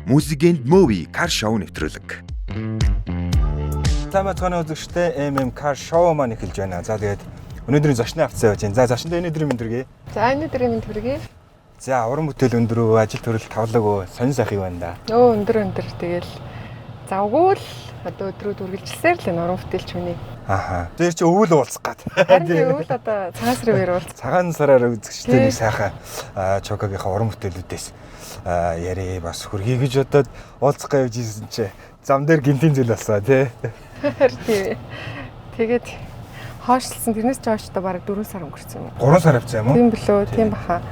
Music and Movie Car Show нэвтрүүлэг. Тамацганы үзэгчтэй Car Show маань эхэлж байна. За тэгээд өнөөдрийн зочны авцаа байж байна. За зочинд өнөөдрийн мэндэргээ. За өнөөдрийн мэндэргээ. За уран бүтээл өндөр, ажил төрөл тавлаг сонин сайхан байна да. Өндөр тэгэл завгүй л одоо өдрүүд үргэлжилсээр л энэ уран бүтээлч хүний. Аха. Тэр чи өвөл уулзах гад. Харин өвөл одоо цагаан сараар уулзах. Цагаан сараар үзэгчтэй нэг сайхан Чокагийнхаа уран бүтээлүүдээс яри бас хүргий гэж бодоод уулзах гэж ирсэн чи зам дээр гинтийн зүйл болсоо тий. Тийм. Тэгээд хоошлсон тэрнээс ч хойш та бараг 4 сар өнгөрцөн юм. 3 сар авсан юм уу? Тийм билүү, тийм баха.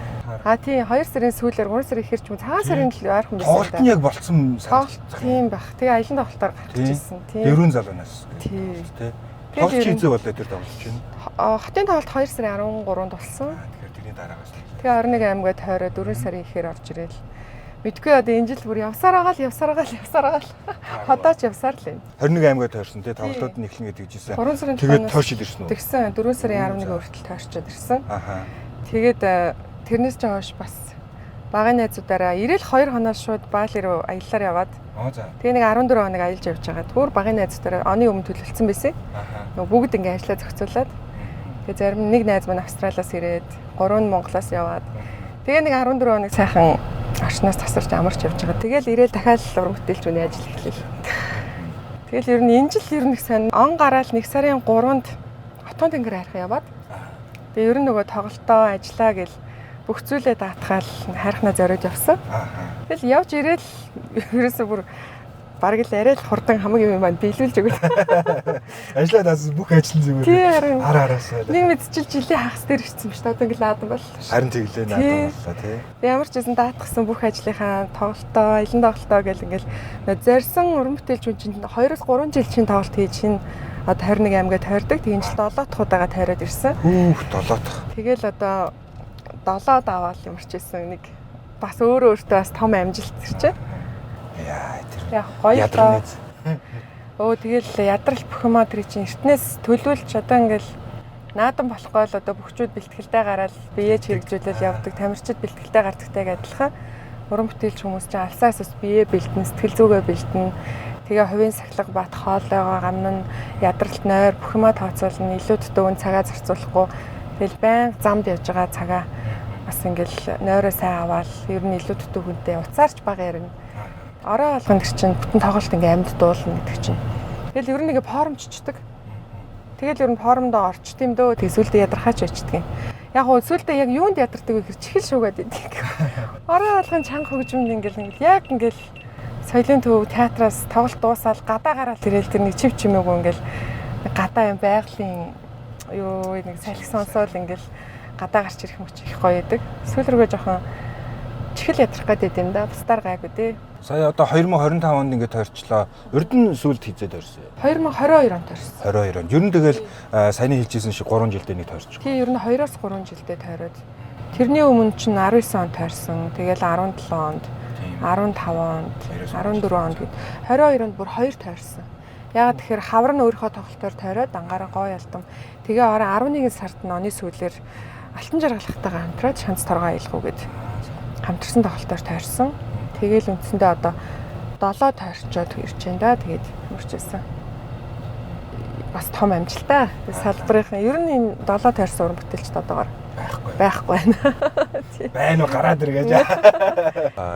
Тийм 2 сарын сүүлээр 3 сар ихэр ч юм цагаан сарын л ойрхон байсан. Тоглолт нь яг болцсон тоглолт тийм бах. Тэгээ аялын тоглолтоор гарч ирсэн. Тийм. Дөрвөн залуунаас. Тийм. Тий. Тоглолт хийzээ болоо тэр тоглолт чинь. Хотын тоглолт 2 сарын 13-нд болсон. Тэгэхээр тэрний дараагаас. Тэгээ 21 аймагт тойроо 4 сарын ихээр орж ирэл. Мэдгүй одоо энэ жил бүр явсараа гал. Ходооч явсаар л юм. 21 аймагт тойрсон тий тоглолтууд нь эхлэн гэдэг жийсэн. 3 сарын тэгээд тойршид ирсэн үү? Тэгсэн 4 сарын 11 хүртэл тойрчод ирсэн. Аха. Тэгээд тэрнээс ч хойш бас багын найзуудаараа ирээл 2 хоноод шууд Баали руу аяллаар яваад. За. Тэгээ нэг 14 хоног аялж явж байгаа. Бүр багын найзуудаараа оны өмнө төлөвлөсөн байсан. Аха. Бүгд ингээ ажиллаа зохицуулаад. Тэгээ зарим нэг найз маань Австралиас ирээд 3 нь Монголоос яваад. Тэгээ нэг 14 хоног сайхан орчноос тасарч амарч явж байгаа. Тэгэл ирээл дахиад уран бүтээлч үний ажил эхлэв. Тэгэл ер нь энэ жил ер нь их сайн он гараал 1 сарын 3-нд Хотон тэнгэр харих яваад. Тэгээ ер нь нөгөө тоглолтоо ажиллаа гэл бүх зүйлээ даатгаал хайрхнаа зориод явсан. Тэгэл явж ирээл ерөөсөө бүр бараг л арай л хурдан хамаг юм маань биелүүлж өгöd. Ажлаа даасан бүх ажил зүгээр. Тий харин араасаа. Нэг мэдчил жилийн хагас дээр ирсэн ба шүү дээ. Одоо ингээл наадам боллоо. Харин тэглээ наадам боллоо тий. Ямар ч гэсэн даатгсан бүх ажлынхаа тоглолтоо, аялын тоглолтоо гэл ингээл зорьсон уран бүтээлч хүн чинь 2-3 жил чинь тоглолт хийж чинь одоо 21 аймагт тойрдог. Тэгээд жил 7 дахь удаага тойроод ирсэн. 7 дахь. Тэгэл одоо 7-д аваад юмарч ирсэн нэг бас өөртөө бас том амжилт ирчээ. Яа тэр. Яг гоё доо. Тэгэл ядрал бүх юмаа тэр чинь эртнээс төлөвлөж одоо ингээл наадам болохгүй л одоо бөхчүүд бэлтгэлтэй гараад биеэ хэрэгжүүлэл явдаг, тамирчид бэлтгэлтэй гардагтайг адилхан уран бүтээлч хүмүүс чинь алсаас биеэ бэлтэн, сэтгэл зүгээ бэлтэн. Тэгээ хувийн сахилга бат хоолойгоо гамн нь ядралт нойр бүх юмаа тооцоолно, илүү дутуун цагаа зарцуулахгүй. Тэгэл байн замд явж байгаа цагаа бас ингээл нойроо сайн аваад ер нь илүү дутуу хүнтэй уцаарч бага ярина. Орой болгоно гэх чинь бүтэн тоглолт ингээм амьд дуулна гэдэг чинь. Тэгэл ер нь ингээ формччдаг. Тэгэл ер нь формдоо орчт юм дөө. Тэг сүлдээ ядархаач очдөг юм. Яг уу сүлдээ яг юунд ядардаг вэ гэхээр чихэл шуугаад идэг. Орой болгоно чанга хөгжмөнд ингээл яг ингээл соёлын төв театраас тоглолт дуусаад гадаа гараад ирээл тэр нэг чив чимээгүй ингээл гадаа юм байгалийн юу нэг салхи сонсоол ингээл гадаа гарч ирэх мөч их гоё идэг. Сүүл рүүгээ жоохон чихэл ядрах гэдэг юм да. Бусдаар гайгүй дээ. Сая одоо 2025 онд ингээд тойрчлоо. Урд нь сүлд хийзээд тойрсон. 2022 онд тойрсон. 22 онд. Ер нь тэгэл саяны хэлжсэн шиг 3 жилдээ нэг тойрч. Тий, ер нь 2-3 жилдээ тойроод. Тэрний өмнө чинь 19 онд тойрсон. Тэгэл 17 онд, 15 онд, 14 онд гэд 22 онд бүр 2 тойрсон. Ягаад тэгэхээр хавар нь өөрийнхөө тоглолтоор тойроод ангаараа гоё ялдам. Тэгээ орой 11 сард нь оны сүүлээр алтан жаргалахтайгаа хамтраад шанц торгоо аялах уу гэд хамтарсан тоглолтоор тойрсон. Тэгээл үндсэндээ одоо 7 тойрчоод ирж байна да. Тэгээд хурцсан. Бас том амжилтаа. Салбарынхаа ер нь энэ 7 тойрсон уран бүтээлчд одоогоор байхгүй байна. Байна уу гараад ир гэж.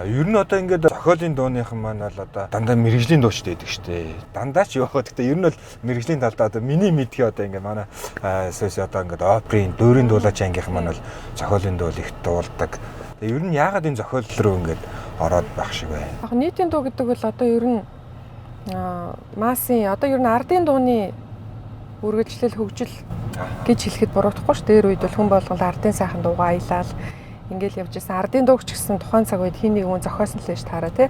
Ер нь одоо ингээд зохиолын дууныхан маань бол одоо дандаа мэрэгжлийн дуучтай байдаг штэ. Дандаа ч явах. Гэхдээ ер нь бол мэрэгжлийн талдаа одоо миний мэдхий одоо ингээд манай сүүс одоо ингээд оперын дөрийн дуулаач ангийнхан маань бол зохиолын дуул их дуулдаг. Тэгээ ер нь яагаад энэ зохиол руу ингээд ороод байх шиг байна. Яг нийтийн дуу гэдэг бол одоо ер нь массын одоо ер нь ардын дууны үргэлжлэл хөгжил гэж хэлэхэд буруудахгүй ш. Дээр үед бол хүн болгол ардын сайхан дуугаа аялал ингээл явж байсан. Ардын дууг ч гэсэн тухайн цаг үед хин нэг хүн зохиосон л байж таараа тий.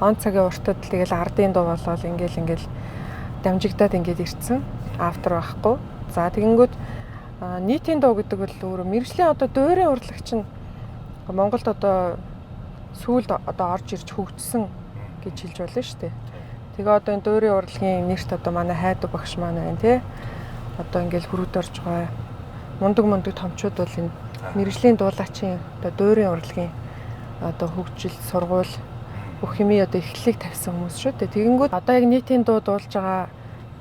Он цагийн уртад тэгэл ардын дуу болол ингээл дамжигдаад ингээд ирсэн. Автор байхгүй. За тэгэнгүүт нийтийн дуу гэдэг бол өөрөө мэргэжлийн одоо дуурийн урлагч нь Монголд одоо сүүлд одоо орж ирж хөгжсөн гэж хэлж болно шүү дээ. Тэгээ одоо энэ дуурийн урлагийн нэрт одоо манай хайдуу багш маань байна тий. Одоо ингээл хөрөд орж байгаа мундаг томчууд бол энэ мэргэжлийн дуулаачийн одоо дуурийн урлагийн одоо хөгжил сургууль бүх юмий одоо эхлэлийг тавьсан хүмүүс шүү дээ. Тэгэнгүүт одоо яг нийтийн дуу дуулж байгаа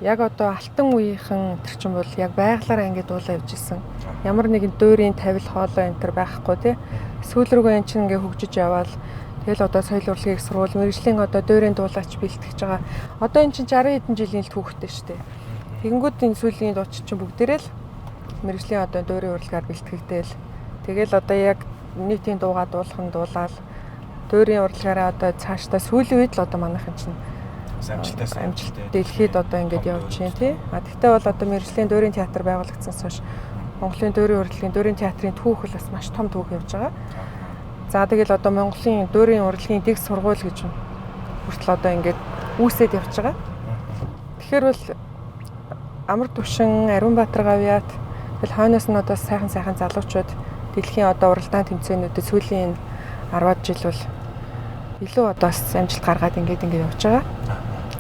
яг одоо алтан үеийнхэн тэр чинь бол яг байгалаараа ингэ дуулаа явж исэн. Ямар нэгэн дуурийн тавил хоолой энэ төр байхгүй тий. Сүүл рүүгээ эн чинь ингээ хөгжиж яваал тэгэл одоо соёл урлагийн сургууль мэргэжлийн одоо дуурийн дуулаач бэлтгэж байгаа. Одоо эн чинь 60 хэдэн жилийн түүхтэй шүү дээ. Тэгэнгүүт энэ сүүлийн дууч чинь бүгдээрээ л мэргэжлийн одоо дуурийн урлагаар бэлтгэгдээл. Тэгэл одоо яг нийтийн дуугаа дуулах нь дуулаад дуурийн урлагаараа одоо цаашдаа сүүлийн үед л одоо манайхан чинь амжилт дэлхийд одоо ингэж явж байна тий. Тэгтээ бол одоо мэргэжлийн дуурийн театр байгуулагдсанаас хойш Монголын дуурийн урлагийн дуурийн театрын түүх бол бас маш том түүх явж байгаа. За тэгэл одоо Монголын дуурийн урлагийн дэг сургууль гэж хүртэл одоо ингэж үүсээд явж байгаа. Тэгэхээр бол Амар Түвшин, Ариунбаатар гавьяат тэгэл хойноос нь одоо сайхан залуучууд дэлхийн одоо уралдаан тэмцээнүүдэд сүүлийн 10-аад жил бол илүү одоо амжилт гаргаад ингэж явж байгаа.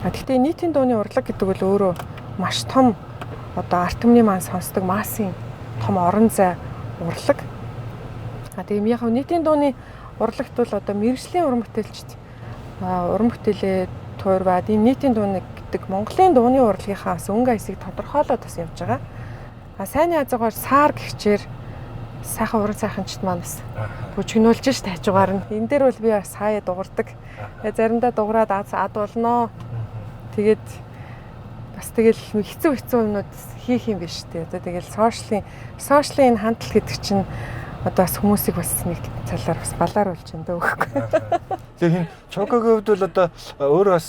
Гэхдээ нийтийн дууны урлаг гэдэг бол өөрөө маш том одоо арт түмний маань сонсдог массын том орон зай урлаг. Тийм яг нийтийн дууны урлагт бол одоо мэргэжлийн уран бүтээлчд уран бүтээлээ туурваад энэ нийтийн дууны гэдэг Монголын дууны урлагийнхаа бас өнгө аясыг тодорхойлоод бас явж байгаа. Сайнны азгаар саар гихчээр сайхан уран сайханчд маань бас бүжигнүүлж ш тажгаар нь. Энэ дээр бол би бас хаяа дуурдаг. Заримдаа дуураад ад болноо. Тэгээд бас тэгэл хэцүү юмнууд хийх юм биш үү. Одоо тэгэл сошиалын энэ хандлт гэдэг чинь одоо бас хүмүүсийг бас нэг талаар бас балаар болж байна даа өгөхгүй. Тэгээ хин Чокогийн хувьд бол одоо өөрөө бас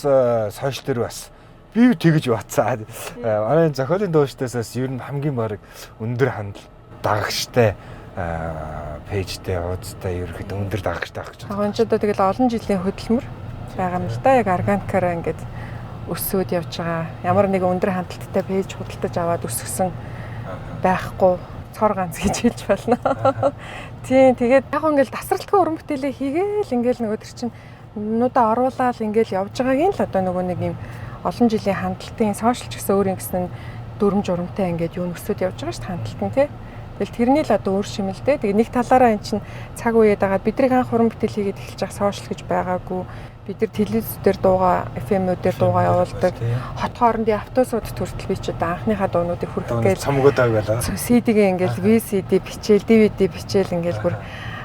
сошиал дээр бас би тэгж бацаа. Манай зохиолын дууштай ер нь хамгийн баг өндөр хандлт дагагчтай пэйжтэй уудтай ерөөхдөө өндөр дагагчтай авах гэж байна. Гонч одоо тэгэл олон жилийн хөдөлмөр байгаа юм л да. Яг органикаараа ингээд өсөөд явж байгаа. Ямар нэгэн өндөр хандлттай пэйж худалдаж аваад өсгсөн байхгүй цор ганц гэж хэлж байна. Тийм тэгээд яг ингээл тасралтгүй уран бүтээлээ хийгээл ингээл нөгөө төр чинь нүдэ оруулаад ингээл явж байгаагийн л одоо нөгөө нэг юм олон жилийн хандлтын сошиал ч гэсэн өөр юм гэсэн дүрм журамтай ингээд юу нөсөд явж байгаа шүү дээ хандлтын тий. Тэгэл тэрний л одоо өөр шимэлдэ. Тэгээ нэг талаараа эн чинь цаг үеэд байгаа бидний анх уран бүтээл хийгээд эхэлж байгаа сошиал гэж байгаагүй. Бид нар телевизээр дуугаа FM-үүдээр дуугаа явуулдаг. Хот хоорондын автобусууд төртөл би ч одоо анхныхаа дуунуудыг хүргэх гээл цамгуудаг байлаа. CD-гээ ингээл VCD бичээл, DVD бичээл ингээл бүр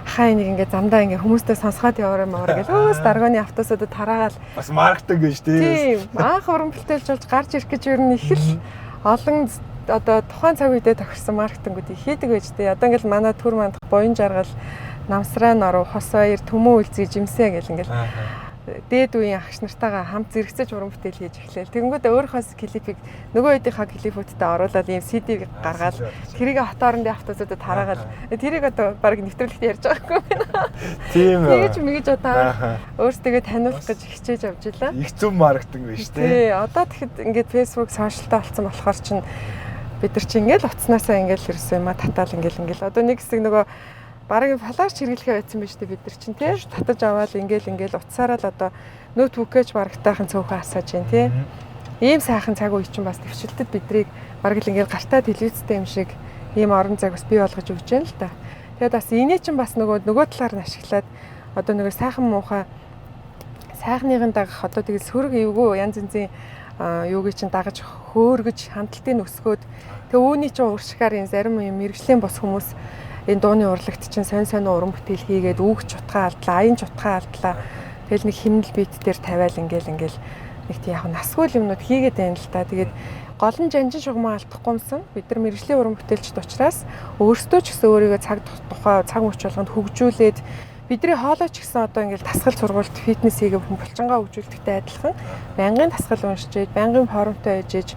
хаа энийг ингээд замдаа ингээд хүмүүстэй сонсгоод яваараа гэл өөс дарганы автобусуудад тараагаал бас маркетинг гэж тий. Тийм. Анх уран бүтээлч болж гарч ирэх гэж ер нь их л олон одоо тухайн цаг үедээ тохирсон маркетингуудыг хийдэг байж тээ. Одоо ингээл манай төр мандах боён жаргал, намсраа норуу, хос баяр, төмөө үлзий, жимсээ гэл ингээл дээд үеийн агш нартайгаа хамт зэрэгцэж уран бүтээл хийж эхлэв. Тэгэнгүүт өөрийнхөөс клипийг нөгөө хэдийнхаа клипүүдтэй оруулаад ийм CD гаргаад тэрийг хот хоорондын автобусуудад тараагаад тэрийг одоо баг нэвтрүүлэгт ярьж байгаа юм. Тийм ээ. Тэгэж мэгэж одоо өөрсдөө таниулах гэж хичээж авч илаа. Их зөв маркетинг биш тий. Тий, одоо тэгэхэд ингээд Facebook, сошиалтай болсон болохоор чинь бид нар чинь ингээл утаснаасаа ингээл ирсэн юм а татаал ингээл одоо нэг хэсэг нөгөө бараг флаш хэрэглэхээ байсан байж тээ бид нар чинь тий татаж аваад ингээл утсаараа л одоо ноутбукэж барагтайхан цөөхөн асааж гин тий ийм сайхан цаг үе чинь бас төвчлөлтөд бидрийг бараг л ингээл гартаа телевизтэй юм шиг ийм орон зайг бас бий болгож өгч байна л да. Тэгээд бас эний чинь бас нөгөө талаар нь ашиглаад одоо нөгөө сайхан муухай сайхныгын дагах одоо тэгэл сөрөг эвгүй янз янзын юуг чинь дагаж хөөргөж хандлтыг өсгөөд тэгээ үүний чинь уршихаар энэ зарим юм мэрэгжлийн бос хүмүүс энэ дууны урлагт чинь сонь уран бүтээл хийгээд үг чутгаа алдлаа, аян чутгаа алдлаа. Тэгэл нэг химнэл бит дээр тавиал ингээл нэг тийм яг насгүй юмнууд хийгээд байна л та. Тэгээд гол нь жанжин шугамаа алдахгүймсэн. Бид нар мэрэгжлийн уран бүтээлчд учраас өөрсдөө ч гэсэн өөрийгөө цаг тухай цаг мөч болгонд хөгжүүлээд бидний хоолой ч гэсэн одоо ингээл тасгал сургуульд фитнес хийгээ хүн булчингаа хөгжүүлэхтэй адилхан байнгын тасгал уншиж, байнгын форумтай ээжиж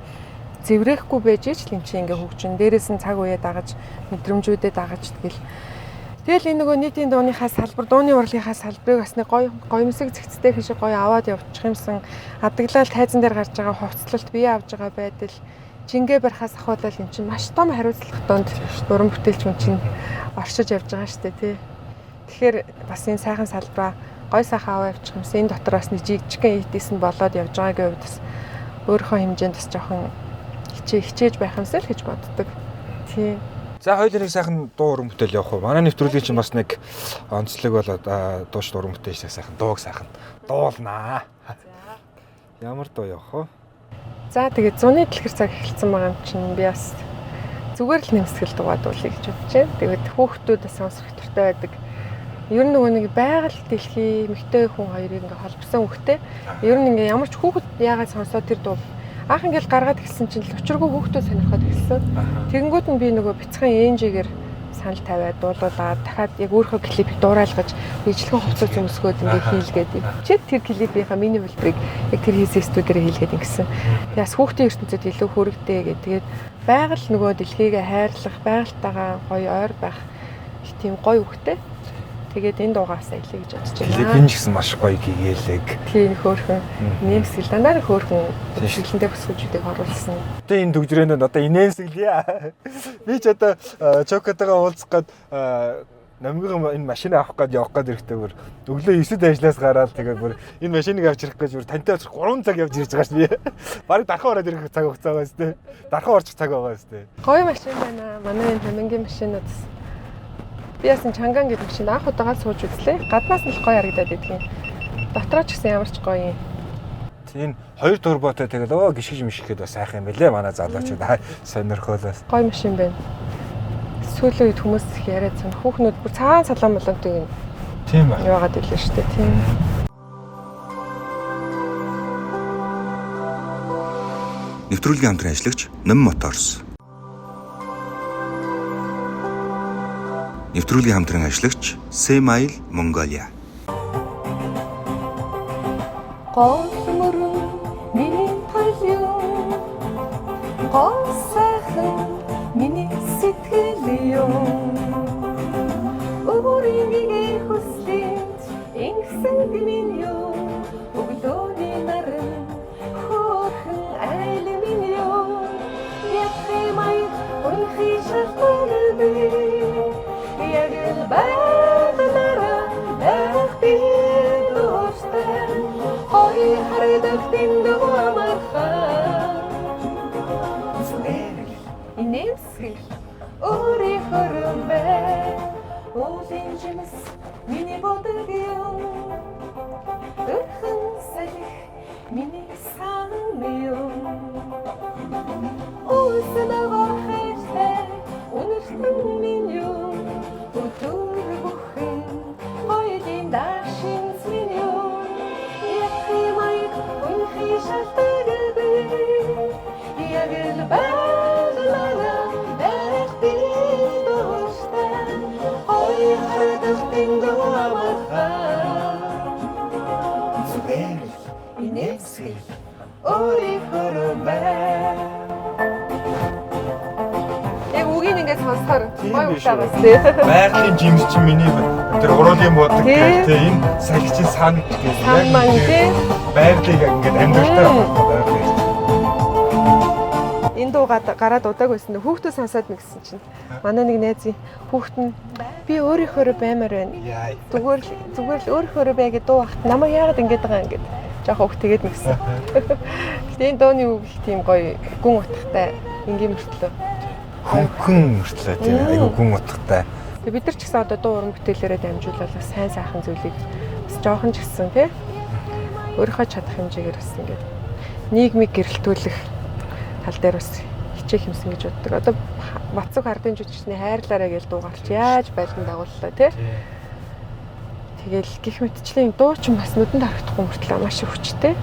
зэврэхгүй байж ич л юм чи ингээ хөгжин. Дээрээс нь цаг үеэ дагаж, мэдрэмжүүдэд дагаж тэгэл энэ нөгөө нийтийн дууныхаа салбар, дууны урлагийнхаа салбарыг бас нэг гоё гомсог зэгцтэй биш гоё аваад явуучих юмсан. Адаглал тайзан дээр гарч байгаа хувцлалт бие авж байгаа байдал, жингээ барихаас ахуулаад юм чинь маш том хариуцлага донд уран бүтээлч хүн чинь оршиж явж байгаа шүү дээ тий. Тэгэхээр бас энэ сайхан салбараа гоё сайхан аваа явуучих юмсан. Энэ дотор бас нэг жигчгэн итээс нь болоод явж байгаагийн хувьд бас өөрийнхөө хэмжээнд бас жоохон хичээж байх юмсаа л гэж боддог. Тий. За хоёулаа нэг сайхан дуу уран бүтээл явах уу? Манай нэвтрүүлгийн чинь бас нэг онцлог болоод дууш уран бүтээлч сайхан дууг сайхан дуулнаа. Ямар дуу явах уу? За тэгээд зуны дэлгэр цаг эхэлсэн байгаа юм чинь би бас зүгээр л нэмсгэл дуугаа дуулъя гэж бодож байна. Тэгээд хүүхдүүд бас сонсох дуртай байдаг. Ер нь нөгөө нэг байгаль дэлхий эмэгтэй хүн хоёрыг ингээ холбосон хөхтэй. Ер нь ингээ ямар ч хүүхэд яагаад сонсоод тэр дуу анх ингээл гаргаад эхэлсэн чинь л учиргүй хүүхдүүд сонирхоод эхэлсэн. Тэгэнгүүт нь би нөгөө бяцхан ээжигээр санал тавиад дуулуулаад дахиад яг өөрийнхөө клипийг дуурайлгаж ижлэгэн хувцас өмсгөөд ингээ хийлгээд. Чи тэр клипийнхаа миний хэлбэрийг яг тэр хийсэн студиороо хийлгээд ингэсэн. Яс хүүхдийн ертөнцид илүү хүрэгтэй гэдэг. Тэгээд байгаль нөгөө дэлхийгээ хайрлах, байгальтайгаа гоё ойр байх их тийм гоё хөхтэй. Тэгээд энэ дуугаа саялаа гэж бодож байна. Клипэн ч гэсэн маш гоё гэгээлэг. Тийм хөөрхөн нэмсгэл дандаа хөөрхөн шиглэндээ бүсгүүчүүдийг оруулсан. Одоо энэ төгжрээнд одоо инээмсэглэе. Би ч одоо Чокотойгоо уулзах гээд намгийн энэ машин авах гээд явах гээд ирэхтэйгээр өглөө 9-д ажлаас гараад тэгээд бүр энэ машиныг авч ирэх гэж бүр тантай очих 3 цаг явж ирж байгаа ш би. Бараг дархан ороод ирэх цаг хугацаа байгаа сте. Дархан орчих цаг байгаа сте. Гоё машин байна. Манай энэ намгийн машинууд би яасан чанган гэдэг машин анх удаага сууж үзлээ. Гаднаас нь л гоё харагдаад байдгийн. Дотроо ч гэсэн ямар ч гоё юм. Энэ хоёр турботой тэгэл гიშгэж мишгэхэд бас сайхан юм байлээ манай залуучууд сонирхолоос. Гоё машин байна. Сүүлийн үед хүмүүс их яриад сан хүүхнүүд бүр цаан салаан молонтой юм. Тийм ба. Яваад илээ шүү дээ. Тийм. Нэвтрүүлгийн хамтран ажиллагч Ном Моторс. Нэвтрүүлгийн хамтран ажиллагч Semail Mongolia. Гомөрөн миний талын госахан миний сэтгэл юм өөрийн хүслэнд ингэсэн минь юм өглөөний наран хөөрхөн айл минь юм яхимай өнхий шалтгааны яг л байлаараа дахби дуустан ой хардаг тэндүү амархан зүгээр инээмсгэл өөрийн хөрөмбэ уулын жимс миний бодог юм өрхөн салих миний сан юм ууснава хайртай үнэртэн минь юм өдөр бүхэн хоёулын дашин минь юм яхимай үнхий шалтгааны яг л байлаараа дахби дуустан ой хардаг тэндүү амархан зүгээр инээмсгэл өөрийн хөрөмбэ үгийн ингээд сонсохоор гоё утгаас тий. Байгалийн жимс чи миний тэр уруулын бодог гэх тий энэ салхичийн сан гэх сан маань тий. Байгалыг ингээд амьдралтай байгаад. Энэ дуугаа гараад удааг байсан. Хүүхдүүд сонсоод мэгсэн чинь манай нэг найзын хүүхд нь би өөрийнхөө баймаар байна. Зүгээр л өөрийнхөө бай гэдэг дуу ахт намайг яагаад ингэж байгаа юм гээд жоох хөөх тэгээд мэгсэн. Гэтэ энэ дууны үг их тийм гоё гүн утгатай энгийн мөртлөө. Хөнгөн мөртлөө тийм айгүй гүн утгатай. Тэгээ бид нар ч гэсэн одоо дуу уран бүтээлээрээ дамжуулаад бас сайн сайхан зүйлийг бас жоохон ч гэсэн тий өөрийнхөө чадах хэмжээгээр бас ингээд нийгмийг гэрэлтүүлэх тал дээр бас хичээх юмсан гэж боддог. Одоо Бацуг хардын жүжигчний хайрлаарай гэж дуугарч яаж байлдан дагууллаа тий. Тэгэл гих мэтчлийн дуу ч бас нүдэнд харагдахгүй мөртлөө маш их хүчтэй.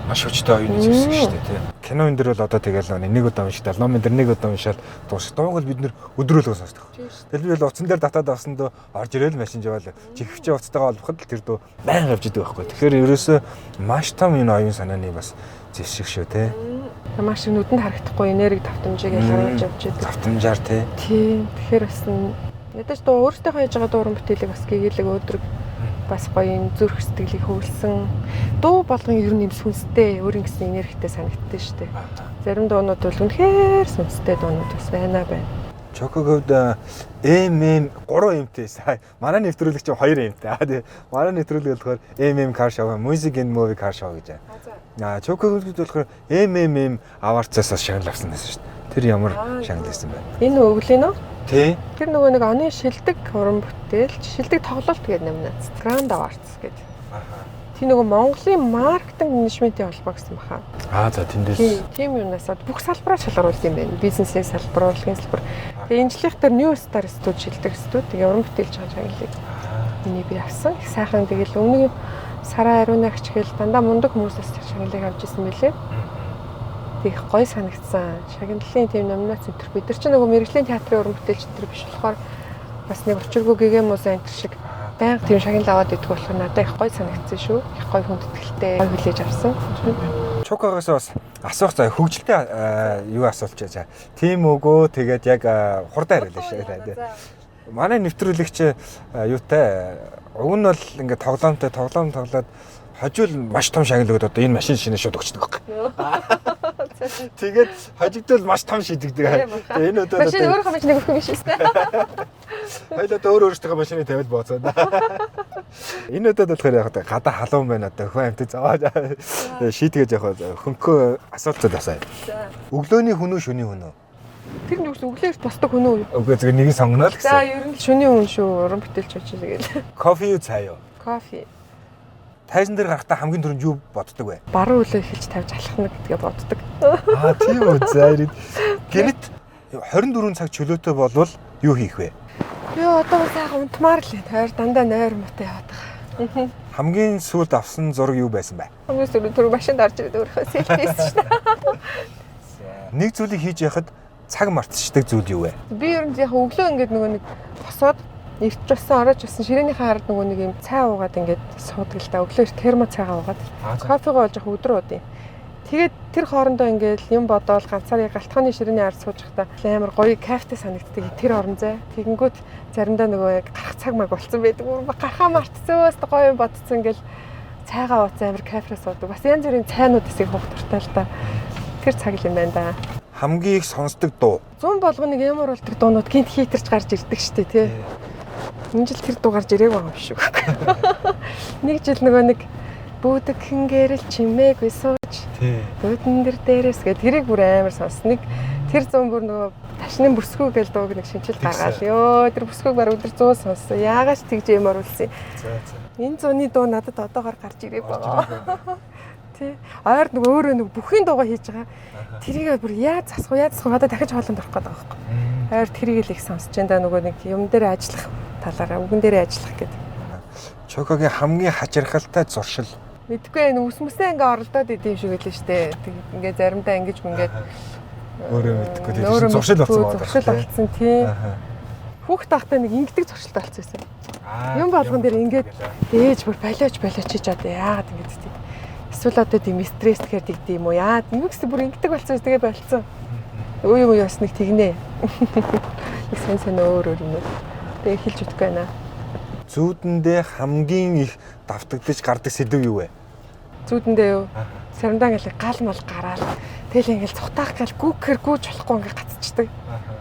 Маш хүчтэй оюуны зүйлс шүү дээ тий. Кино энэ дэр бол одоо тэгэл нэг удаа уншдаг, ном энэ дэр нэг удаа уншаад дуусах. Дууг бол бид нэр өдрөөлөө сонсдог. Тэгэл би л утсан дээр татаад авсандаа орж ирэл машин жавал чихвчээ уцтайгаа олбоход л тэр дуу байнга явж идэг байхгүй. Тэгэхээр ерөөсөө маш том энэ оюун санааны бас зэвсэг шүү тий. Маш нүдэнд харагдахгүй энерги давтамжийг ялгуулж явж идэг. Давтамжаар тий. Тийм. Тэгэхээр бас ядаж дуу өөртөө хийж байгаа дуу уран бүтээлийг бас гэгээлэг өдрөг бас гоё юм зүрх сэтгэлийг хөвлөсөн дуу болгон ер нь юм сүнстэй өөрийн гэсэн энергитэй санагддаг шүү дээ. Зарим дуунууд бол үнэхээр сүнстэй дуунууд бас байна. Чокоговд MM 3 Mтэй сая. Манай нэвтрүүлэгч 2 Mтэй. Манай нэвтрүүлэг болохоор MM Car Show, Music and Movie Car Show гэж байна. Чокоговд болохоор MMM аварцаас шагнал авсан гэсэн шүү дээ. Тэр ямар шагнал байсан бэ? Энэ өглөө нөө? Тий. Тэр нөгөө нэг оны шилдэг уран бүтээлч, шилдэг тоглолт гэдэг номинац. Grand Awards гэдэг. Тэр нөгөө Монголын маркетинг менежментийн холбоо гэсэн баха. За тэндээс. Тийм юунаас бүх салбараа шалгаруулсан юм байна. Бизнесийн салбар, урлагийн салбар. Тэгээ энэ жилийнх дээр New Star студ шилдэг студ. Тэгээ уран бүтээлч чаглалыг миний би авсан. Их сайхан тэгэл өмнө сараа ариуны агч гэл дандаа мундаг хүмүүсээс чаглалыг авч ирсэн мөлий. Их гоё санагдсан. Шагналын тийм номинац энэ бид нар ч нөгөө мэрэгжлийн театрын уран бүтээлч төр биш болохоор бас нэг учиргүй гэгэм музей энэ шиг байнга тийм шагнал аваад идэх болохоор надад их гоё санагдсан шүү. Их гоё хүндэтгэлтэй гоё хүлээж авсан. Чукагаас бас асуух заа хөгжилтэй юу асуулж байгаа. Тийм өгөө тэгээд яг хурдан хариулаа шүү. Манай нэвтрүүлэгч юутай уг нь бол ингээд тоглоомтой тоглоод хожил маш том шагнал өгöd одоо энэ машин шинэ шууд өгчдөг байхгүй. Тэгээд хожигдвол маш том шидэгдэг. Энэ одоо машин өөрөө машин өгөх юм биш үстэй. Хоёлаа өөртөө машины тавиад бооцоо. Энэ удаад болохоор яг гадаа халуун байна одоо хүн амт зовоод шийтгэж яг хөнхөө асуултууд асаа. Өглөөний хүн үү шөнийн хүн үү? Тэр нь өглөөр тусдаг хүн үү? Үгүй зөв нэгийг сонгоно л гэсэн. За ер нь шөнийн хүн шүү. Уран бүтээлч очиж тэгэл. Кофе юу цаа юу? Кофе. Тайзан дээр гарахтаа хамгийн түрүүнд юу боддог вэ? Баруун үлээ хэлж тавьж алхах гэдгээ боддог. Тийм үү. За ирээд. Гэнэт 24 цаг чөлөөтэй болвол юу хийх вэ? Йоо одоо сайхан унтмаар л тойр дандаа нойр муутай яваад байгаа. Хамгийн сүүлд авсан зураг юу байсан бэ? Хамгийн сүүлд түр машинд орж ирээд өөрөө селфисэн шүү дээ. Нэг зүйлийг хийж яхад цаг мартчихдаг зүйл юу вэ? Би ер нь яг өглөө ингээд нөгөө нэг босоод ирч болсон орооч болсон ширээнийхээ ард нөгөө нэг юм цай уугаад ингээд суудаг л да. Өглөө термо цайгаа уугаад кофегоо олж явах өдрөө уудیں۔ Тэгээд тэр хоорондоо ингээд юм бодоол ганцаар яг галтхооны ширээний ард сууж байхдаа амар гоё кайфтай санагддаг тэр орон зай. Тэгэнгүүт заримдаа нөгөө яг гарах цаг маг болцсон байдаг. Гарахаа мартцсан өөс гоё юм бодцсон ингээд цайгаа ууц амар кайфраа суудаг. Бас янз бүрийн цайнууд эсийг хөвг дуртай л да. Тэр цаг юм байна да. Хамгийн их сонсдог дуу. 100 болгоныг ямар болдог дуунууд гинт хитэрч гарч ирдэг штэ тий. Энэ жил тэр дуу гарч ирээгүй байгаа юм шүү. Нэг жил нөгөө нэг бүүдэг хэн гэрэл чимээгүй сууж. Тий. Бүүдэн дээрээс гээд тэрийг бүр амар сонс. Нэг тэр 100 бүр нөгөө ташны бүсгүй гэл дууг нэг шинчил гаргаал. Ёо тэр бүсгүйг баг өдөр 100 сонссон. Яагаад ч тэгж юм оруулсан. За. Энэ 100-ны дуу надад одоогоор гарч ирээгүй байгаа. Тий. Ойр нөгөө өөрөө нөгөө бүхийн дуугаа хийж байгаа. Тэрийг бүр яаж засах надад дахиж хоолонд орох гээд байгаа байхгүй. Ойр тэрийг л их сонсож энэ нөгөө нэг юм дээр ажиллах талаараа үгэн дээр ажиллах гэдэг. Чокогийн хамгийн хачирхалтай зуршил. Мэдгүй энэ үсмэсээ ингээ оролдоод идэв шиг байлаа штэ. Ингээ заримдаа ингэж ингээд өөрөө мэдгүй тийм зуршил болсон байна. Зуршил болсон тий. Хүүхд тахтай нэг ингэдэг зуршилтай болсон байсан. Юм болгон дээр ингээд ээж бүр болооч хийж одоо яагаад ингэж тий. Эсвэл одоо тийм стресс гэхээр тэгдэв юм уу? Яа, нэг гэсэн бүр ингэдэг болсон тэгээ болцсон. Өө юу яс нэг тэгнэ. Их сэн өөр юм. Тэгээ хэлж өгөх байна. Зүүдэндээ хамгийн их давтагдаж гардаг сэдв юу вэ? Зүүдэндээ юу? Сарамдаа ингээл гал мал гараал. Тэгэл ингээл цухтаах гал гүүхээр гүүж болохгүй ингээ гацчихдаг.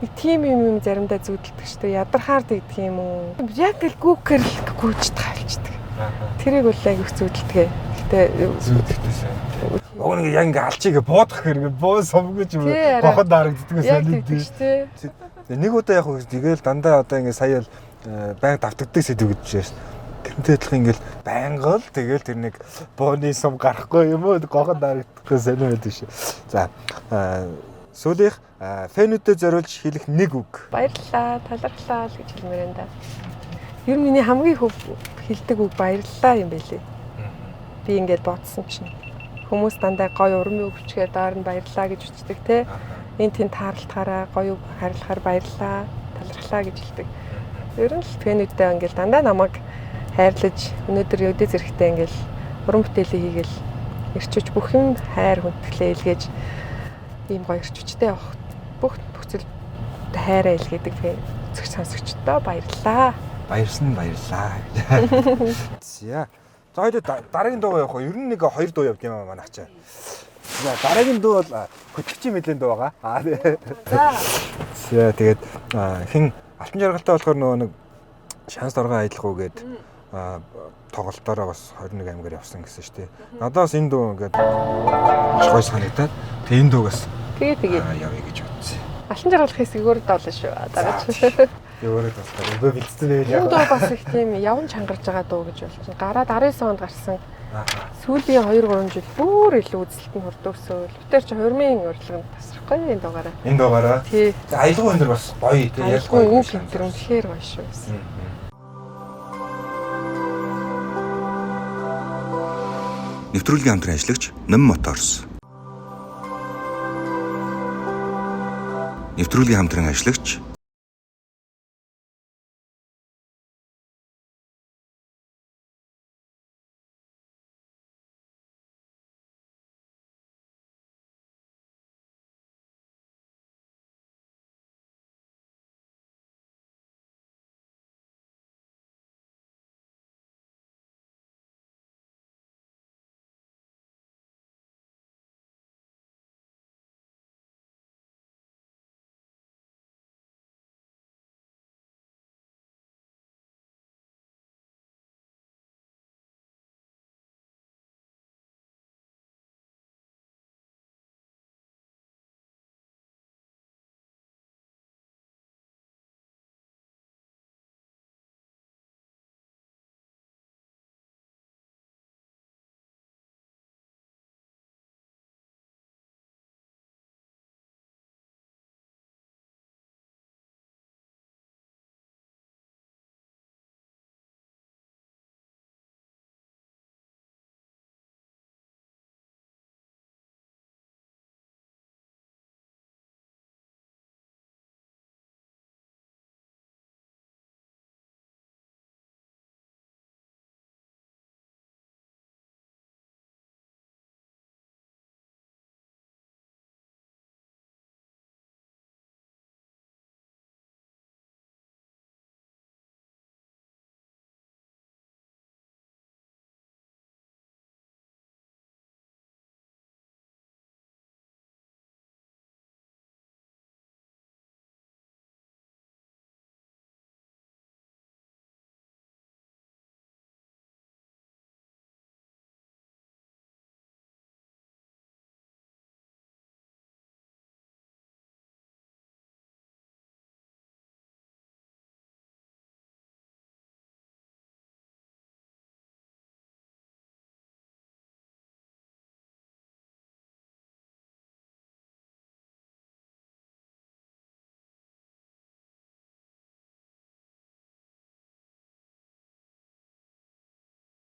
Нэг тийм юм заримдаа зүүдэлдэг шүү дээ. Ядархаар тэгдэг юм уу? Яг л гүүхээр л гүүж тавьчихдаг. Тэрийг бол яг их зүүдэлдэг. Зүүдэлтэйсэн. Уг нэг яг ингээ алчиг буудах хэрэг буу сумгаж гоход харагддаг санагддаг. Нэг удаа яг тэгэл дандаа одоо ингээ сая л байнга давтагддаг сэдв гэж байна. Тэрнтэй адилхан ингээл байнга л тэгэл тэр нэг бууны сум гарахгүй юм уу гоход харагддаг санагддаг шүү. За сүүлийнх фэнүүдэд зориулж хэлэх нэг үг. Баярлалаа, талархлаа л гэж хэлмээр энэ да. Ер нь миний хамгийн хөв хэлдэг үг баярлалаа юм байлээ. Би ингээд бодсон чинь хүмүүс дандаа гоё урмын үг бичгээр доор нь баярлалаа гэж бичдэг те. Энд тэнд таарлахаараа гоё үг харилцахаар баярлалаа, талархлаа гэж хэлдэг. Ер нь л фэнүүдтэй ингээд дандаа намайг хайрлаж өнөөдөр өдөө зэрэгтэй ингээд уран бүтээлээ хийгээл ирчүүч бүх юм хайр хүндэтлээ илгээж ийм гоё ирчүүчтэй явах бүх бүцэл хайраа илгээдэг зөв сонсогчдоо баярлалаа. Баярлалаа. За. За хоёул дараагийн дуу явах уу? Ер нь нэг 2 дуу явд юм аа манайх чаа. За дараагийн дуу бол хөтлөгчийн мэдлийн дуу байгаа. За тэгээд хэн алтан жаргалтай болохоор нөгөө нэг шанс доргой аялах уу гээд тоглолтоороо бас 21 аймгаар явсан гэсэн шүү дээ. Надаас энэ дуу ингээд гой санагдаад тэгээд энэ дуугаас тэгээ явъя гэж бодсон. Алтан жаргалах хэсгийг өөрөө доолно шүү. Дараач. Би өөрөө тасгаар өвөө бэлдсэн байл Энэ дуу бас их тийм явн чангарж байгаа дуу гэж болж байна. Гараад 19 онд гарсан. Сүүлийн 2 3 жил бүр илүү үзэлтэнд хүрдөөсөөл. Битэр чи хурмын урлаганд тасрахгүй энэ дуугаараа. Энэ дуугаараа. Тий. За аялгүй энэ бас гоё тий яг Аялгүй гоё. үг энэ төр үнэхээр гоё шүү. Нэвтрүүлгийн хамтран ажиллагч Ном Моторс. Нэвтрүүлгийн хамтран ажиллагч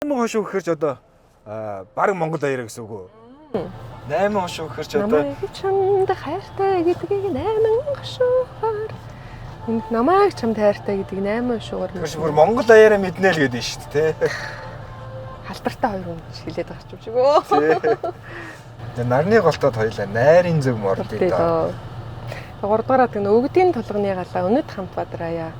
Найман хошуу гэхэрч одоо баг Монгол баяраа гэсэн үг үү? Найман хошуу гэхэрч одоо Намайг чамд хайртай гэдгийг 8 хошуугаар. Энд намайг чамд хайртай гэдгийг 8 хошуугаар. гэхэрч бүр Монгол баяраа мэднэ л гэдэг нь шүү дээ тий. Халдвартай хоёр хүн хэлээд байгаа ч юм шиг өө. Тэгээ нарны голтод хоёлаа найрын зөв мордё доо. 3 дугаараа тэг өгдийн толгоны галаа өнөд хамт бадраяа.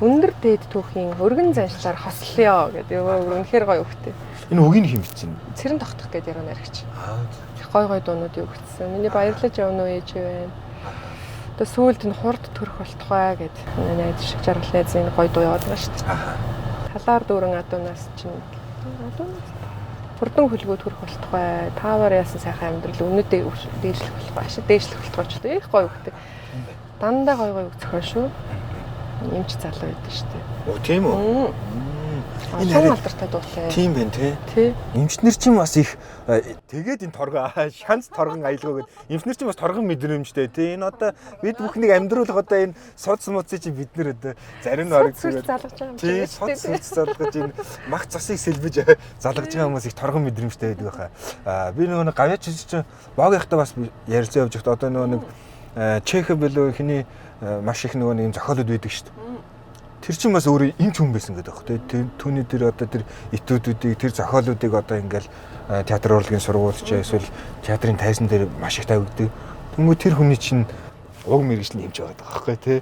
Өндөр дээд түүхийн өргөн заншлаар хослоё гэдэг. Үнэхээр гоё өгтэй. Энэ үгийг хэмжиж байна. Цэрэн тогтох гэдэг яруу наригч. Гой гой дуунуудыг өгсөн. Миний баярлаж явна уу ээж вэ? Одоо сүүлд нь хурд төрөх болтугай гэд найд шиг жаргал найзын гой дуу яваад байгаа шүү дээ. Талаар дүүрэн адуунаас чинь хурдан хөлгөө төрөх болтугай. Таавар яасан сайхан амьдрал өнөдөө дээшлэх болохгүй. Ашиг дээшлэх болтугай ч их гоё өгтэй. Дандаа гой гой өгцөхөө шүү. Эмч залуу байдаг шүү дээ. Оо тийм үү? Энэ харин алдартай дуутай. Тийм байна тий. Эмчнэр чинь бас их тэгээд энэ торгоо шанц торгон аялгаа гэд эмчнэр чинь бас торгон мэдрэмжтэй тий. Энэ одоо бид бүхнийг амьдруулах одоо энэ суц муцыг чи бид нэр одоо зарим нь орог зүгээр залгаж байгаа юм тий. Суц залгаж энэ мах засыг сэлбэж залгаж байгаа хүмүүс их торгон мэдрэмжтэй байдаг байхаа. Би нөгөө гавьяач чинь боогийнхтай бас ярилцсан явж байхдаа одоо нөгөө нэг Чехов билүү хиний маш их нөгөө нэг юм зохиолууд байдаг шүү дээ. Тэр чинь бас өөрөө эмч хүн байсан гэдэг баг тий. Түүний тэр одоо тэр этүүдүүдийг тэр зохиолуудыг одоо ингээл театр урлагийн сургуульч эсвэл театрын тайзан дээр маш их тавигддаг. Тэнгүү тэр хүний чинь уг мэргэжлийн эмч байгаа байхгүй тий.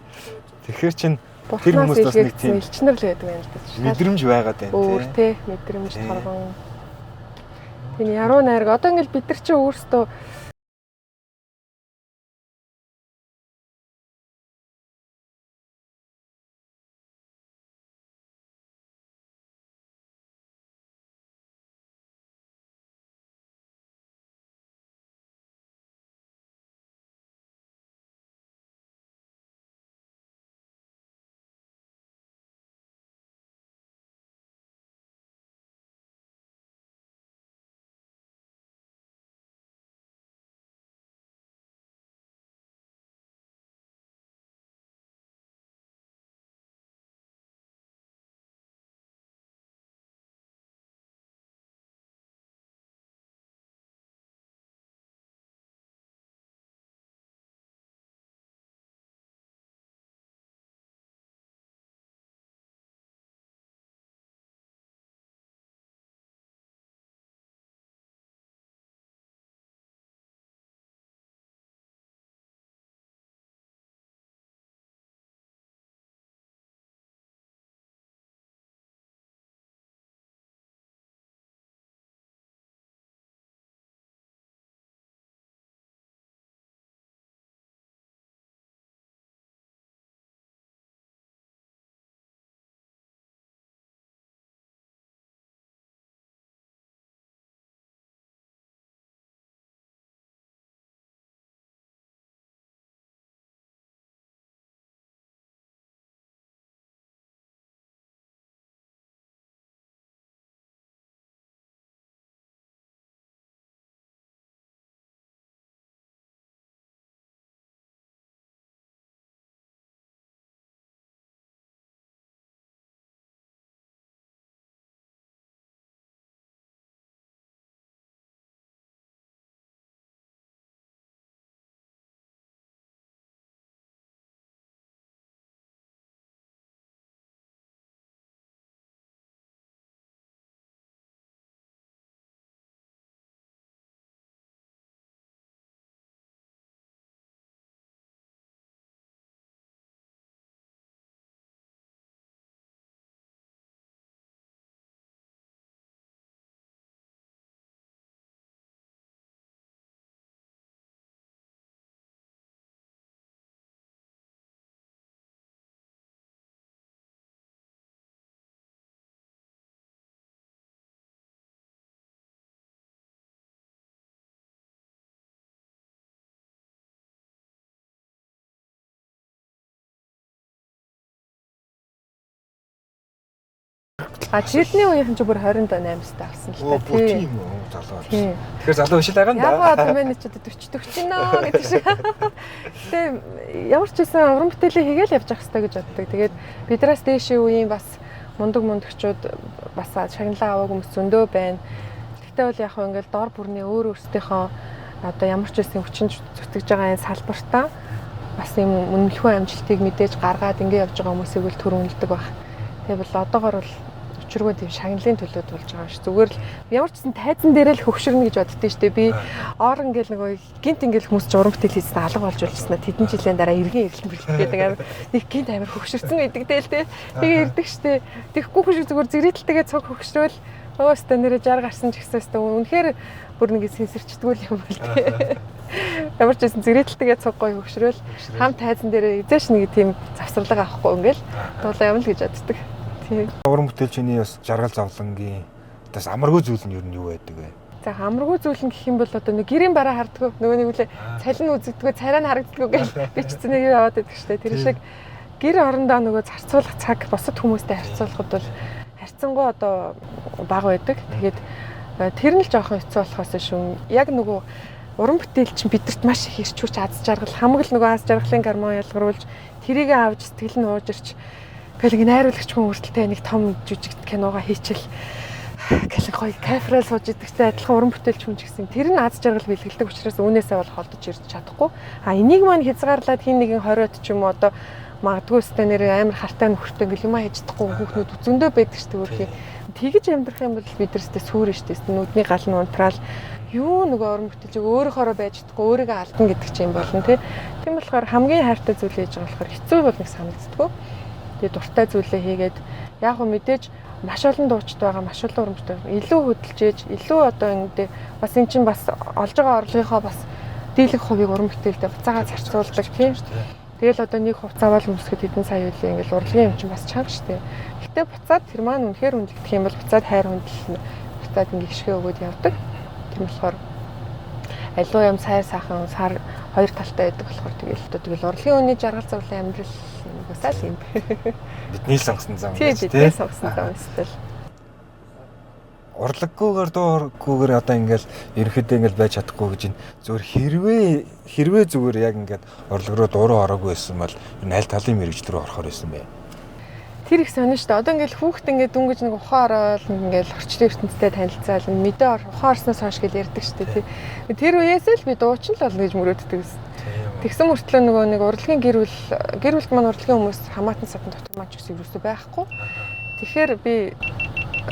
Тэгэхээр чинь тэр хүмүүс бас нэг тийм элчнэр л байдаг юм л да. мэдрэмж байгаад байна тий. Өөр тий мэдрэмж торгон. Тийм яруу найраг одоо ингээл бид нар чинь өөрсдөө тэрний үеийнхэн ч бүр 28 настай болсон л та. Тийм үү залуу. Тэгэхээр залуу биш л байгаа юм да. Яг одоо менежчүүд 40 нөө гэдэг шиг. Тэгээ ямар ч байсан уран бүтээлээ хийгээл явж явах хэрэгтэй гэж боддог. Тэгээд бидраас дээшээ үеийн бас мундагчууд бас шагналаа аваагүй хүмүүс зөндөө байна. Гэхдээ бол яг ингээл дор бүрний өөр өөрсдийнхөө одоо ямар ч байсан хүчин зүтгэж байгаа энэ салбартаа бас юм үнэлэхүйн амжилтыг мэдээж гаргаад ингэ явж байгаа хүмүүсийг л төрөмөлдөг баг. Тэгээ бол одоогор бол өчргөө тийм шагналын төлөө тулж байгаа ш. Зүгээр л ямар ч гэсэн тайзан дээрээ л хөвшөрнө гэж боддөө штэ. Би оор ингээл нөгөө гинт ингээл хүмүүс журам бүтээл хийсэн алга болж үлжсэн. Тэдэн жилийн дараа эргэн эвлэн бэлтгээд нэг гинт амир хөвшөрсөн гэдэг тэл тэ. Тэгээ ирдэг штэ. Тэгэхгүй хүн шиг зүгээр зэрэгтэлтэйгээ цог хөвшрөөл өөстө нэрэ 60 гарсан ч гэсэн үнэхээр бүр нэг сэнсэрчдгүүл юм бол тэ. Ямар ч байсан зэрэгтэлтэйгээ цог гоё хөвшрөөл хам тайзан дээрээ эзэш нэг тийм завсралга авахгүй ингээл дуулаа явна л гэж боддог. Уран бүтээлчний бас жаргал зовлонгийн бас амаргүй зүйл нь юу нь юу байдаг вэ? За амаргүй зүйл нь гэх юм бол одоо нэг гэрийн бараа харддаг нөгөө нэг үлээ цалин үзэгддэг царай нь харагддаг гэж бичсэн нэг яваад байдаг штэ. Тэр шиг гэр орондоо нөгөө зарцуулах цаг бусад хүмүүстэй харьцуулахад бол харьцангуй одоо бага байдаг. Тэгээд тэр нь л жоохон хэцүү болохоос шүүн яг нөгөө уран бүтээлч бидэрт маш их ирч хүч аз жаргал хамаг л нөгөө аз жаргалын гормон ялгаруулж тэрийг авч сэтгэл нь ууж ирч гэл найруулагч хүн хүртэлтэй нэг том жүжиг киногаа хийчихэл гэл гоё кайфрал сууж идэгтэй адилхан уран бүтээлч хүн ч гэсэн тэр нь аз жаргал бэлгэлдэг учраас үүнээсээ бол холдож ирж чадахгүй. А энийг маань хязгаарлаад хин нэгэн 20-од ч юм уу одоо магадгүй өстэй нэр амар хартай нөхөртэй гэл юм хийж чадахгүй хүүхнүүд зөндөө байдаг ш төөрхий. Тэгэж амьдрах юм бол бидэрстэй сүрэн штэ. Нүдний гал нь унтраал юу нөгөө уран бүтээлч өөрөөхөөрөө байж чадахгүй өөрийгөө алдна гэдэг чинь болно тий. Тийм болохоор хамгийн хайртай зүйл хийж байгаа болохоор хэцүү бол нэг санагддаг. Тэгээ дуртай зүйлээ хийгээд яг хөө мэдээж маш олон дуучид байгаа, маш олон уран бүтээл илүү хөдөлж ээж, илүү одоо ингэдэ бас эн чинь бас олж байгаа орлогынхоо бас дийлэх хувийг уран бүтээлдээ буцаага зарцуулдаг тийм. Тэгэл одоо нэг хувцас аваад өмсгөд хэдэн сая үлээ ингээл урлагийн юм чинь бас чанга штэ. Гэтэ буцаад тэр маань үнэхээр үнэлдэх юм бол буцаад хайр хүндэл буцаад ингээ гიშгэ өгөөд явдаг. Тийм болохоор аливаа юм сайн сайхан сар хоёр талтай байдаг болохоор тэгэл урлагийн үний жаргал зовлон амьдрал уусаа л юм. Бидний сонгосон зам тийм бидний сонгосон зам эсвэл урлаггүйгээр дуургүйгээр одоо ингээл ерөнхийдөө ингээл байж чадахгүй гэж зүгээр хэрвээ зүгээр яг ингээд урлаг руу дууруу ороогүй байсан бол энэ аль талын мэрэгжил рүү орохоор байсан бэ? Тэр их сонин шүү дээ. Одоо ингээл хүүхд ингээд дүнгэж нэг ухаан ороод ингээл орчлын ертөнцтэй танилцаал мэдээ ухаан орсноос хойш гэж ярьдаг шүү дээ. Тэр үеэсээ л би дуучин л болно гэж мөрөөддөг гэсэн. Тэгсэн мөртлөө нөгөө нэг урлагийн гэр бүлд маань урлагийн хүмүүс хамаатан садан дотор маань ч гэсэн юусоо байхгүй. Тэгэхээр би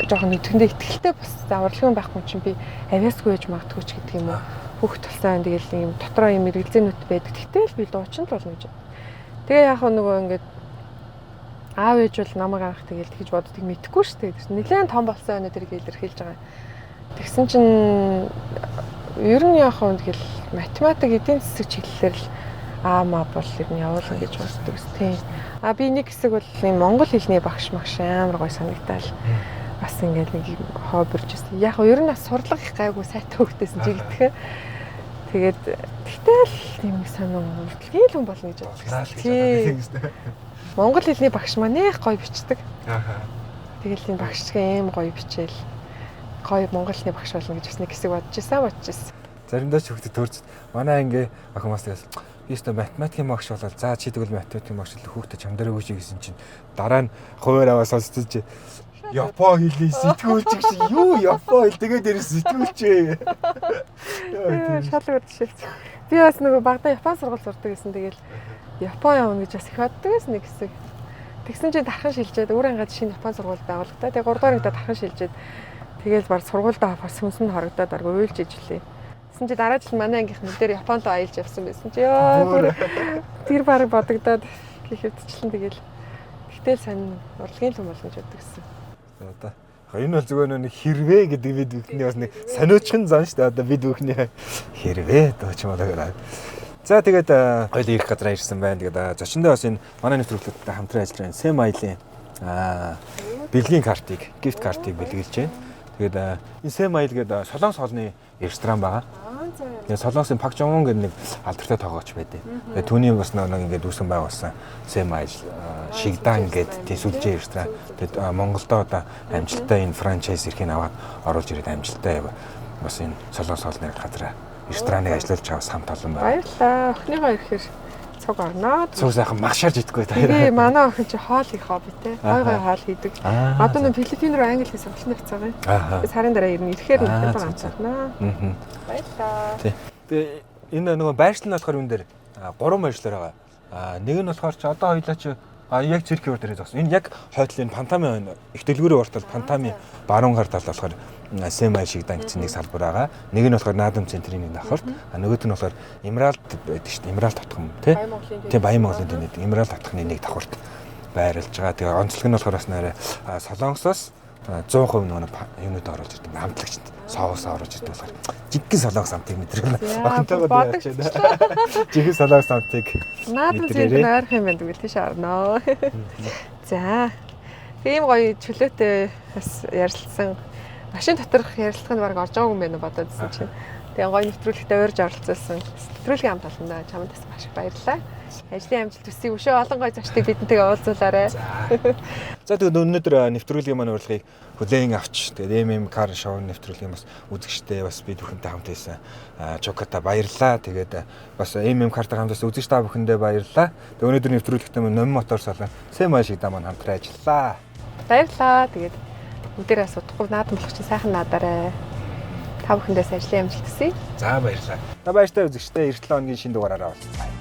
жоохон нэгтгэндээ ихтгэлтэй бас урлагийн байхгүй чинь би авиасгүй гэж магадгүй ч гэдэг юм уу. Хүүхд тулсан тэгэл юм дотроо юм эргэлзээнүүд байдаг. Тэгтэл би дуучин л болно гэж. Тэгээ яг нөгөө ингээд аав ээж бол намайг анх тэгэл тэгж боддгийг мэдэхгүй шүү дээ. Нилээн том болсон өнөө тэрийг илэрхийлж байгаа. Тэгсэн чинь ер нь яг хөө тэгэл математик эдийн засаг чиглэлээр л аамаа бол ер нь явуулна гэж боддог ус тийм. А би нэг хэсэг бол юм монгол хэлний багш амар гой санагдал. Бас ингээд нэг хоббирж байсан. Яг ер нь бас сурлах их гайгүй сайтай хөвгтэйсэн чи гэдгээ. Тэгээд тэгтэл юм санаа урдлын л хүн болно гэж боддог. Тийм. Монгол хэлний багш маань их гоё бичдэг. Тэгэл энэ багшгийн ийм гоё бичээл гоё монгол хэлний багш болно гэж бас нэг хэсэг бодож байсан. Заримдаа ч хөвгөд төрж манай анги охин бас тэгээс би өөртөө математикийн багш болол за чи тэгвэл математикийн багш л хүүхдээ чамдэрэг өгч гэсэн чинь дараа нь хуваар аваа сонсож Япон хэлний сэтгүүлч шиг юу Япон хэл тэгээд дээрээс сэтгүүлч шал урд шилж. Би бас нөгөө багада Япон сургууль сурдаг гэсэн тэгэл Япон явна гэж бас их боддог гэсэн нэг хэсэг. Тэгсэн чинь дархан шилжээд өөр ангаад шинэ Япон сургууль байгуулагдаа. Тэгээ 3 дугаар ангид дархан шилжээд тэгэл баг сургуульдаа бас хүнс нь харагдаад арга уйлж ижлээ. Тэгсэн чи дараа жил манай ангийнхан дээр Японд аялж явсан байсан чи ёо тэр баг бодогдоод гэхэвчлэн тэгэл тэгтэл сайн урлагийн л юм болно гэж боддог гэсэн. Одоо энэ бол зүгээр нэг хэрвээ гэдэг бид бүхний бас нэг сониучхан зан шүү дээ. Одоо бид бүхний хэрвээ дооч юм болоо. За тэгээд хоёул ирэх газараа ирсэн байна. Тэгээд зочиндоо бас энэ манай нэвтрүүлэгтээ хамтран ажиллаж байгаа Сэм Аялийн бэлгийн картыг, гифт картыг бэлгэлж байна. Тэгээд энэ Сэм Аял гэдэг Солонгос хоолны ресторан байгаа. Тэгээ Солонгосын Пак Жон гэдэг нэг алдартай тоглогч байдیں۔ Тэгээ түүний бас нэг ингээд үүсгэн байгуулсан Semi Shigdan гэдэг төсөлжээ ресторан. Тэгээд Монголдо одоо амжилттай энэ франчайз эрхийг аваад оруулж ирээд амжилттай бас энэ Солонгос хоолны газар рестораныг ажиллуулж авах хамт олон байна. Баярлалаа. Охиныгоо ирэхээр цуг орноо. Цуг сайхан магшаарж идэггүй та. Тэгээ манай охин чи хоол их хоббитэй. Гой хоол хийдэг. Одоо нэг Филиппин руу англи хэл сургалтын хэвцээ байгаа. Би сарын дараа ирнэ. Ирэхээр нэг ганцаарнаа. Баярлалаа. Тэгээ энэ нөгөө байршлал нь болохоор юун дээр 3 байршлаар байгаа. Нэг нь болохоор чи одоо хоёлаа чи яг циркийн өөр дээрээ зогсон. Энэ яг хойтлын Пантами их дэлгүүрийн уртал Пантами баруун гар тал болохоор Semi Shigdan гэсэн нэг салбар байгаа. Нэг нь болохоор Наадам центрийн нэг давхарт. Нөгөөт нь болохоор Эмералд байдаг шүү дээ. Эмералд татхан тийм Баян Монголын дэнд Эмералд татхны нэг давхарт байрлаж байгаа. Тэгээ онцлог нь болохоор бас нэрэ Солонгосоос 100% нөгөө юунууд оруулж ирдэг. Хамтлагчд соос оруулж ирдэг болохоор жиггэн Солонгос амтыг мэдрэг охинтойгоо даяарч байна. Жиггэн Солонгос амтыг Наадам центрийн ойрхон юм байна гэвэл тийш орноо. За. Тийм гоё чөлөөтэй бас ярилцсан. Машин доторх ярилцлага нь баг орж байгаагүй юм байна бодоодсэн чинь. Тэгээ гоё нэвтрүүлэгтээ урьж оролцуулсан. Нэвтрүүлгийн хамт олондоо чамд бас маш их баярлалаа. Ажлын амжилт хүсье. Өшөө олон гоё зочдыг бидэнтэйгээ уулзуулаарай. За тэгээд өнөөдөр нэвтрүүлгийн маань урилгыг хүлээн авч тэгээд Car Show нэвтрүүлгийн бас үзэгчтэй бас бид бүхэнтэй хамт байсан. Чокота баярлалаа. Тэгээд бас Car-тай хамтаас үзэгч та бүхэндээ баярлалаа. Тэгээд өнөөдөр нэвтрүүлэгтээ Номин Мотор салон Semi Shigdan маань хамтран ажиллаа. Баярлалаа. Тэгээд бүгдээрээ судахгүй наадам болох чинь сайхан наадаарай. Та бүхэндээс ажлын амжилт хүсье. За баярлалаа. Та баяртай үзэгчтэй 7 хоногийн шинэ дугаараараа уулзъя.